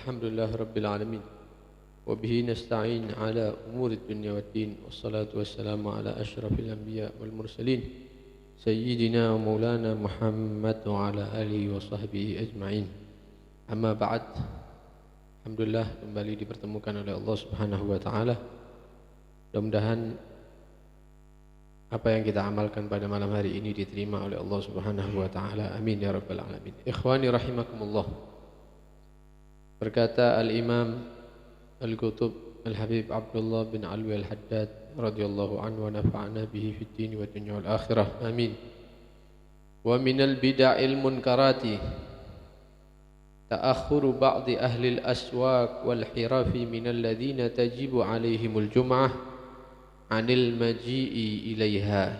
Alhamdulillah Rabbil Alamin. Wabihi nasta'in ala umuri dunya wa din. Wassalatu wassalamu ala ashrafil anbiya wal mursalin Sayyidina wa maulana Muhammad wa ala alihi wa sahbihi ajma'in. Amma ba'd. Alhamdulillah kembali dipertemukan oleh Allah subhanahu wa ta'ala. Mudah-mudahan apa yang kita amalkan pada malam hari ini diterima oleh Allah subhanahu wa ta'ala. Amin ya rabbal alamin. Ikhwani rahimakumullah. Berkata Al-Imam Al-Qutub Al-Habib Abdullah bin Alwi Al-Haddad radhiyallahu anhu wa nafa'ana bihi fid din wa dunya wal akhirah. Amin. Wa minal bid'il munkarati ta'akhkhuru ba'di ahli al-aswaq wal hirafi minal ladzina tajibu 'alaihimul jum'ah 'anil maji'i ilaiha.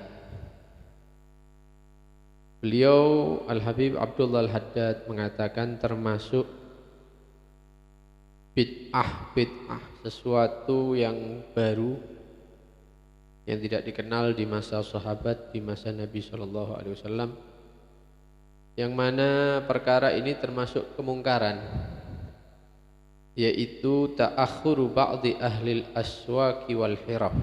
Beliau Al-Habib Abdullah Al-Haddad mengatakan termasuk bid'ah sesuatu yang baru yang tidak dikenal di masa sahabat, di masa Nabi SAW, yang mana perkara ini termasuk kemungkaran, yaitu ta'akhuru ba'di ahlil aswaki wal hiraf,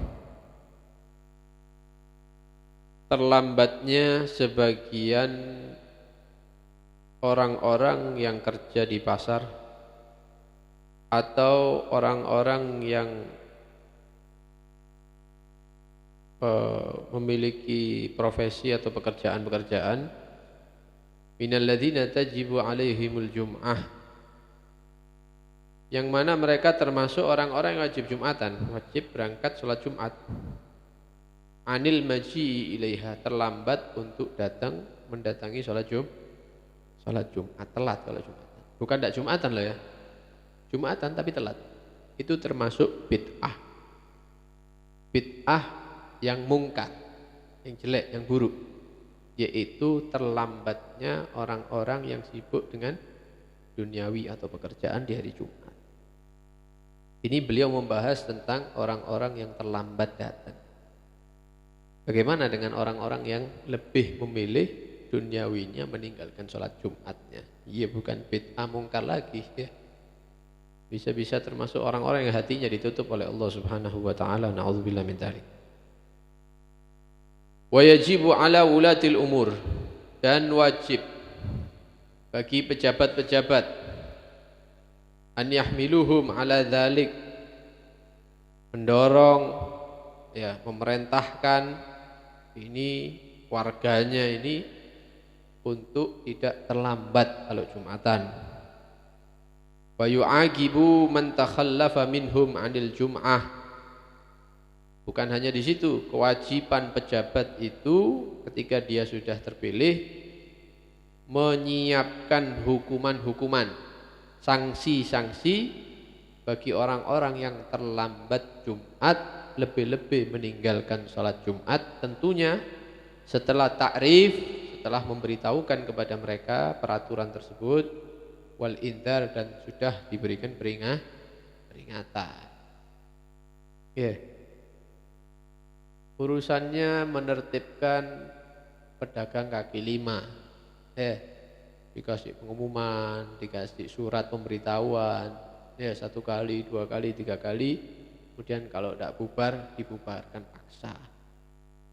terlambatnya sebagian orang-orang yang kerja di pasar atau orang-orang yang memiliki profesi atau pekerjaan-pekerjaan, minal ladzina tajibu alaihimul jum'ah, yang mana mereka termasuk orang-orang yang wajib Jumatan, wajib berangkat sholat Jumat, anil maji'i ilaiha, terlambat untuk datang mendatangi sholat Jumat, telat kalau Jumatan, bukan tidak Jumatan loh ya, Jumatan tapi telat. Itu termasuk bid'ah yang mungkar, yang jelek, yang buruk, yaitu terlambatnya orang-orang yang sibuk dengan duniawi atau pekerjaan di hari Jumat. Ini beliau membahas tentang orang-orang yang terlambat datang. Bagaimana dengan orang-orang yang lebih memilih duniawinya meninggalkan sholat Jumatnya? Iya, bukan bid'ah mungkar lagi ya. Bisa-bisa termasuk orang-orang yang hatinya ditutup oleh Allah subhanahu wa ta'ala. Na'udzubillah min dzalik. Wa yajibu ala wulatil umur, dan wajib bagi pejabat-pejabat an yahmiluhum ala dzalik, mendorong ya, memerintahkan ini warganya ini untuk tidak terlambat kalau Jumatan. Wa yu'aqibu man takhallafa minhum 'anil jum'ah. Bukan hanya di situ, kewajiban pejabat itu ketika dia sudah terpilih menyiapkan hukuman-hukuman, sanksi-sanksi bagi orang-orang yang terlambat Jumat, lebih-lebih meninggalkan salat Jumat, tentunya setelah takrif, setelah memberitahukan kepada mereka peraturan tersebut, wal indar, dan sudah diberikan peringatan. Ya. Urusannya menertibkan pedagang kaki lima. Dikasih pengumuman, dikasih surat pemberitahuan, ya, 1 kali, 2 kali, 3 kali, kemudian kalau tidak bubar, dibubarkan paksa.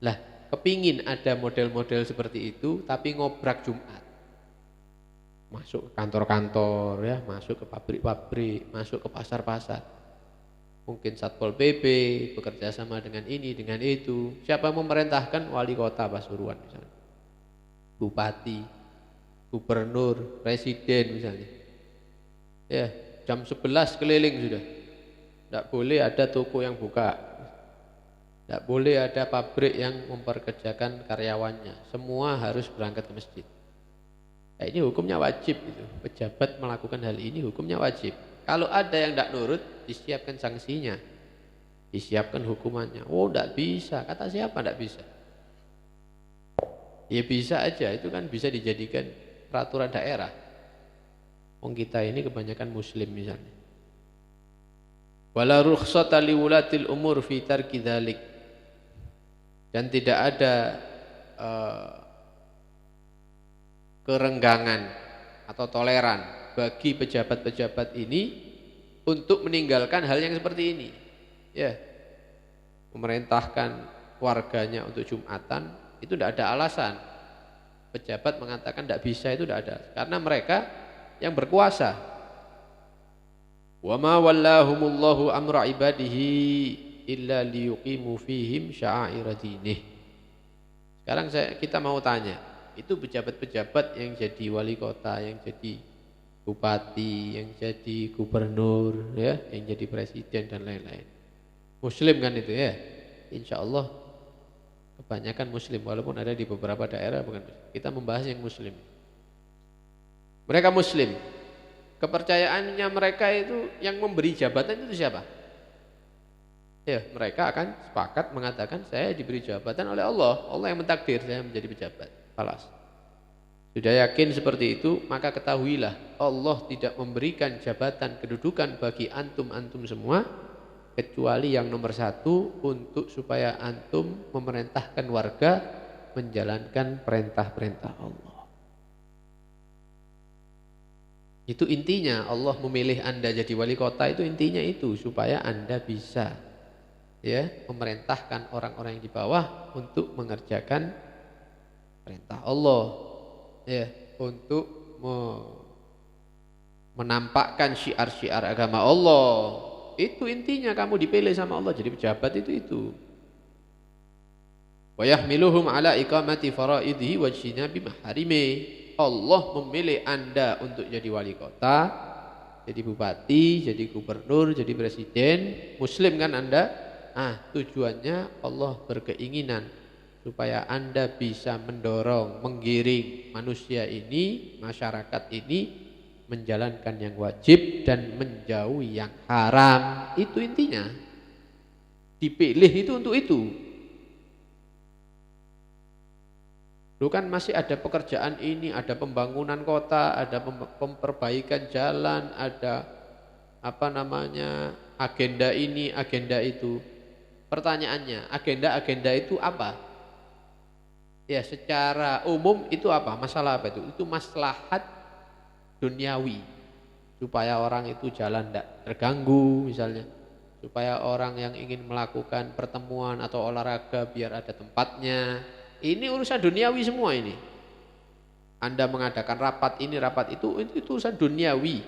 Lah, kepingin ada model-model seperti itu, tapi ngobrak Jumat. Masuk ke kantor-kantor ya, masuk ke pabrik-pabrik, masuk ke pasar-pasar. Mungkin Satpol PP bekerja sama dengan ini, dengan itu. Siapa memerintahkan? Wali kota Pasuruan misalnya, bupati, gubernur, presiden misalnya. Ya, jam 11 keliling sudah. Tidak boleh ada toko yang buka. Tidak boleh ada pabrik yang memperkerjakan karyawannya. Semua harus berangkat ke masjid. Nah, ini hukumnya wajib itu. Pejabat melakukan hal ini hukumnya wajib. Kalau ada yang tidak nurut, disiapkan sanksinya, disiapkan hukumannya. Oh, tidak bisa. Kata siapa tidak bisa? Ya bisa aja, itu kan bisa dijadikan peraturan daerah. Wong kita ini kebanyakan muslim misalnya. Wala rukhsata liwulatil umur fi tarki dzalik. Dan tidak ada kerenggangan atau toleran bagi pejabat-pejabat ini untuk meninggalkan hal yang seperti ini. Ya, memerintahkan warganya untuk Jumatan itu tidak ada alasan. Pejabat mengatakan tidak bisa itu tidak ada, karena mereka yang berkuasa. Wa ma wallahumullahu amra ibadihi illa liyuqimu fihim sya'aira dinih. Sekarang kita mau tanya, itu pejabat-pejabat yang jadi wali kota, yang jadi bupati, yang jadi gubernur, ya, yang jadi presiden dan lain-lain. Muslim kan itu ya? Insya Allah kebanyakan Muslim, walaupun ada di beberapa daerah bukan Muslim. Kita membahas yang Muslim. Mereka Muslim. Kepercayaannya mereka itu yang memberi jabatan itu siapa? Ya, mereka akan sepakat mengatakan saya diberi jabatan oleh Allah. Allah yang mentakdir saya menjadi pejabat. Falas. Sudah yakin seperti itu, maka ketahuilah Allah tidak memberikan jabatan kedudukan bagi antum-antum semua kecuali yang nomor satu, untuk supaya antum memerintahkan warga menjalankan perintah-perintah Allah. Itu intinya Allah memilih Anda jadi wali kota, itu intinya itu supaya Anda bisa ya memerintahkan orang-orang yang di bawah untuk mengerjakan perintah Allah, ya, untuk menampakkan syiar-syiar agama Allah. Itu intinya kamu dipilih sama Allah jadi pejabat itu. Wa yahmiluhum ala iqamati faraidihi wa jinabi maharimi. Allah memilih Anda untuk jadi wali kota, jadi bupati, jadi gubernur, jadi presiden, Muslim kan Anda? Tujuannya Allah berkeinginan supaya Anda bisa mendorong, menggiring manusia ini, masyarakat ini menjalankan yang wajib dan menjauhi yang haram. Itu intinya. Dipilih itu untuk itu. Lu kan masih ada pekerjaan ini, ada pembangunan kota, ada perbaikan jalan, ada agenda ini, agenda itu. Pertanyaannya, agenda-agenda itu apa? Ya, secara umum itu apa? Masalah apa itu? Itu maslahat duniawi, supaya orang itu jalan tidak terganggu misalnya, supaya orang yang ingin melakukan pertemuan atau olahraga biar ada tempatnya. Ini urusan duniawi semua ini. Anda mengadakan rapat ini, rapat itu urusan duniawi.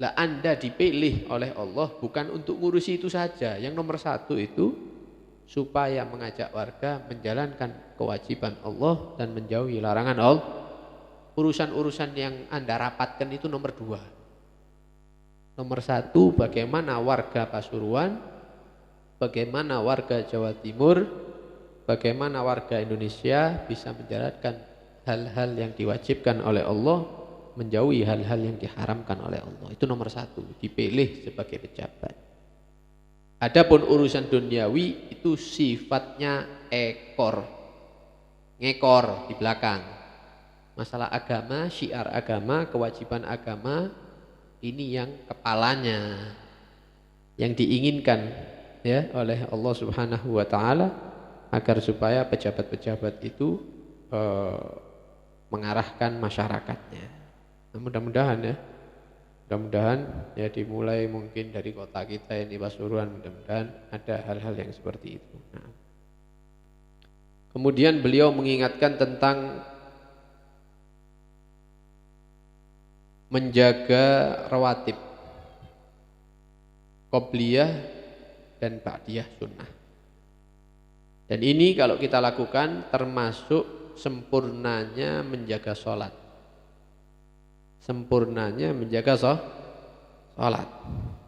Lah Anda dipilih oleh Allah bukan untuk ngurusi itu saja. Yang nomor satu itu supaya mengajak warga menjalankan kewajiban Allah dan menjauhi larangan Allah. Urusan-urusan yang Anda rapatkan itu nomor dua. Nomor satu, bagaimana warga Pasuruan, bagaimana warga Jawa Timur, bagaimana warga Indonesia bisa menjalankan hal-hal yang diwajibkan oleh Allah, menjauhi hal-hal yang diharamkan oleh Allah. Itu nomor satu, dipilih sebagai pejabat. Adapun urusan duniawi itu sifatnya ngekor di belakang. Masalah agama, syiar agama, kewajiban agama, ini yang kepalanya, yang diinginkan ya oleh Allah Subhanahu wa taala agar supaya pejabat-pejabat itu mengarahkan masyarakatnya. Nah, mudah-mudahan ya dimulai mungkin dari kota kita ini Pasuruan, mudah-mudahan ada hal-hal yang seperti itu. Nah. Kemudian beliau mengingatkan tentang menjaga rawatib, qobliyah dan ba'diyah sunnah. Dan ini kalau kita lakukan termasuk sempurnanya menjaga sholat. Sempurnanya menjaga sholat.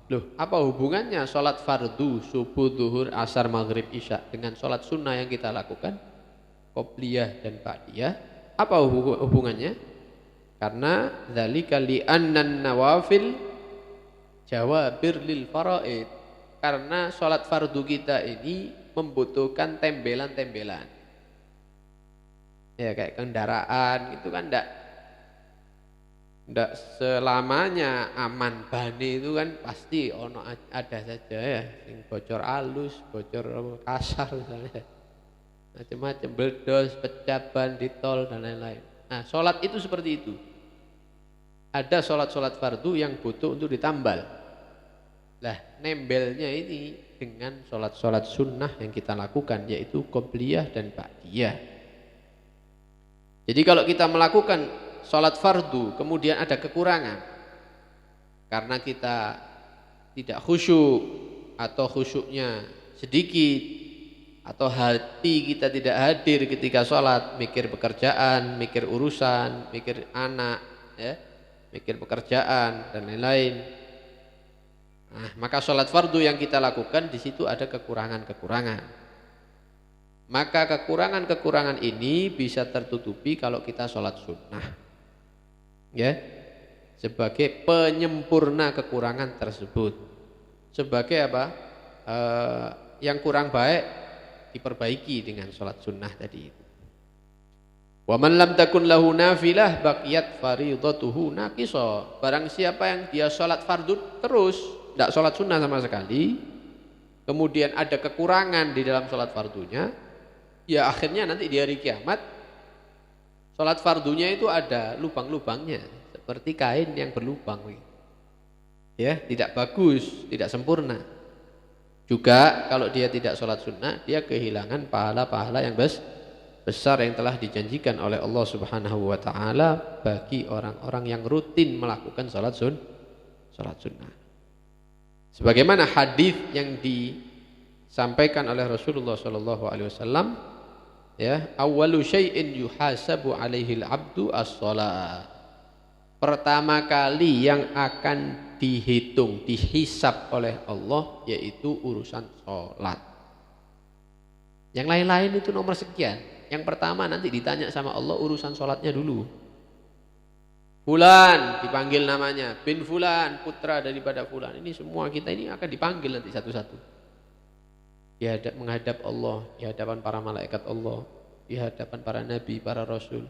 Loh, apa hubungannya sholat fardu, subuh, zuhur, asar, maghrib, isya dengan sholat sunnah yang kita lakukan? Qobliyah dan ba'diyah. Apa hubungannya? Karena dzalika li'annan nawafil jawabir lil faraid. Karena sholat fardu kita ini membutuhkan tembelan-tembelan. Ya kayak kendaraan itu kan ndak selamanya aman, bani itu kan pasti ada saja ya, yang bocor halus, bocor kasar misalnya. Macam-macam, beldos, pecah ban di tol dan lain-lain. Nah, sholat itu seperti itu. Ada sholat-sholat fardu yang butuh untuk ditambal. Lah, nembelnya ini dengan sholat-sholat sunnah yang kita lakukan, yaitu qobliyah dan ba'diyah. Jadi kalau kita melakukan sholat fardu kemudian ada kekurangan karena kita tidak khusyuk atau khusyuknya sedikit, atau hati kita tidak hadir ketika sholat, mikir pekerjaan, mikir urusan, mikir anak, ya, mikir pekerjaan dan lain-lain. Nah, maka sholat fardu yang kita lakukan di situ ada kekurangan-kekurangan. Maka kekurangan-kekurangan ini bisa tertutupi kalau kita sholat sunnah, ya, sebagai penyempurna kekurangan tersebut. Sebagai apa? Yang kurang baik diperbaiki dengan sholat sunnah tadi itu. Wa man lam takun lahu nafilah baqiyat faridatuhu naqisa. Barang siapa yang dia sholat fardu terus, tidak sholat sunnah sama sekali, kemudian ada kekurangan di dalam sholat fardunya, ya akhirnya nanti di hari kiamat sholat fardunya itu ada lubang-lubangnya, seperti kain yang berlubang, ya, tidak bagus, tidak sempurna. Juga kalau dia tidak sholat sunnah, dia kehilangan pahala-pahala yang besar yang telah dijanjikan oleh Allah Subhanahu wa ta'ala bagi orang-orang yang rutin melakukan sholat sunnah. Sebagaimana hadis yang disampaikan oleh Rasulullah Shallallahu Alaihi Wasallam, ya, awwalu syai'in yuhasabu alaihi al-abdu as-shalah. Pertama kali yang akan dihitung, dihisab oleh Allah yaitu urusan sholat. Yang lain-lain itu nomor sekian. Yang pertama nanti ditanya sama Allah urusan sholatnya dulu. Fulan dipanggil namanya, bin Fulan, putra daripada Fulan. Ini semua kita ini akan dipanggil nanti satu-satu. Menghadap Allah, di hadapan para malaikat Allah, di hadapan para nabi, para rasul,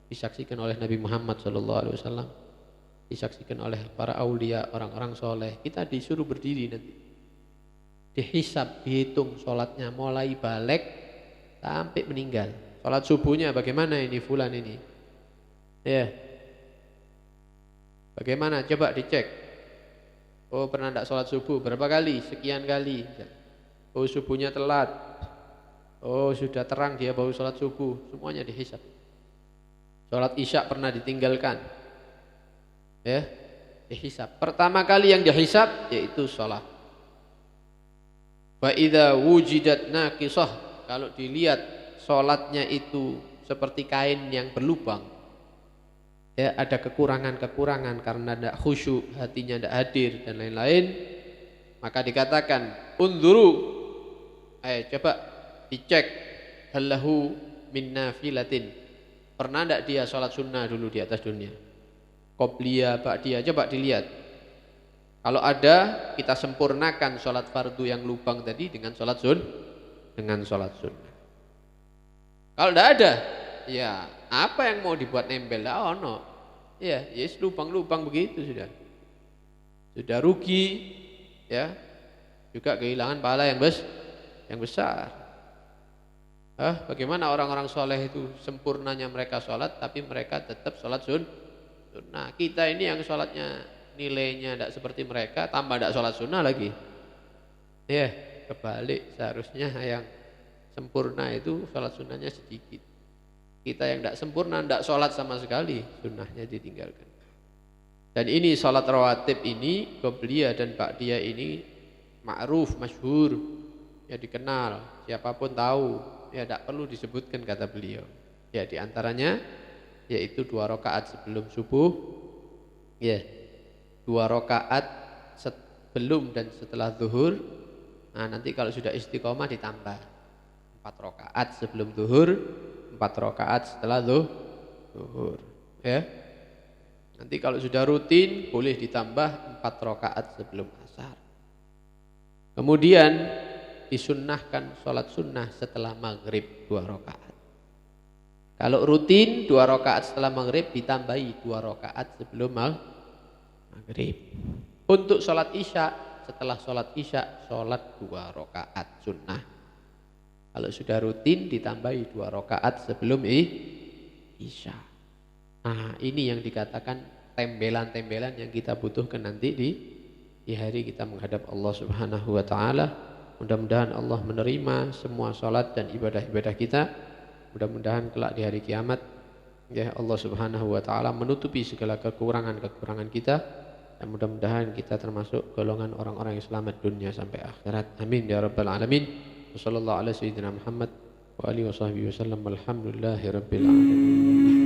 disaksikan oleh Nabi Muhammad SAW, disaksikan oleh para aulia, orang-orang soleh. Kita disuruh berdiri nanti, dihisab, dihitung sholatnya mulai balik sampai meninggal. Sholat subuhnya bagaimana ini Fulan ini, ya, bagaimana, coba dicek. Oh, pernah tidak sholat subuh, berapa kali, sekian kali. Oh, subuhnya telat. Oh, sudah terang dia baru sholat subuh. Semuanya dihisab. Sholat isya pernah ditinggalkan, ya, dihisab. Pertama kali yang dihisab yaitu sholat. Fa idza wujidat naqisah, kalau dilihat sholatnya itu seperti kain yang berlubang, ya, ada kekurangan-kekurangan karena tidak khusyuk, hatinya tidak hadir dan lain-lain, maka dikatakan unzuru, coba dicek, halahu min nafilatin, pernah tidak dia sholat sunnah dulu di atas dunia, qobliyah, ba'diyah, coba dilihat. Kalau ada, kita sempurnakan sholat fardu yang lubang tadi dengan sholat sunnah. Kalau tidak ada, ya apa yang mau dibuat nempel? No. Ya, yes, lubang-lubang begitu sudah rugi, ya, juga kehilangan pahala yang besar. Bagaimana orang-orang soleh itu sempurnanya mereka sholat, tapi mereka tetap sholat sunnah. Kita ini yang sholatnya nilainya tidak seperti mereka, tambah tidak sholat sunnah lagi. Ya, kebalik, seharusnya yang sempurna itu sholat sunnahnya sedikit. Kita yang tidak sempurna, tidak sholat sama sekali, sunnahnya ditinggalkan. Dan ini sholat rawatib ini, qobliyah dan ba'diyah ini ma'ruf, masyhur, ya, dikenal, siapapun tahu, ya, tidak perlu disebutkan kata beliau. Ya, diantaranya yaitu 2 rakaat sebelum subuh, ya, 2 rakaat sebelum dan setelah zuhur. Nah, nanti kalau sudah istiqomah ditambah 4 rakaat sebelum zuhur, 4 rakaat setelah zuhur, ya. Nanti kalau sudah rutin boleh ditambah 4 rakaat sebelum asar. Kemudian disunnahkan sholat sunnah setelah maghrib 2 rakaat. Kalau rutin 2 rakaat setelah maghrib ditambahi 2 rakaat sebelum maghrib. Untuk sholat isya, setelah sholat isya sholat 2 rakaat sunnah. Kalau sudah rutin ditambahi 2 rakaat sebelum isya. Nah, ini yang dikatakan tembelan-tembelan yang kita butuhkan nanti di hari kita menghadap Allah Subhanahu wa taala. Mudah-mudahan Allah menerima semua salat dan ibadah-ibadah kita. Mudah-mudahan kelak di hari kiamat ya Allah Subhanahu wa taala menutupi segala kekurangan-kekurangan kita, dan mudah-mudahan kita termasuk golongan orang-orang yang selamat dunia sampai akhirat. Amin ya rabbal alamin. Wassallallahu ala sayyidina Muhammad wa alihi washabbihi wasallam. Walhamdulillahirabbil alamin.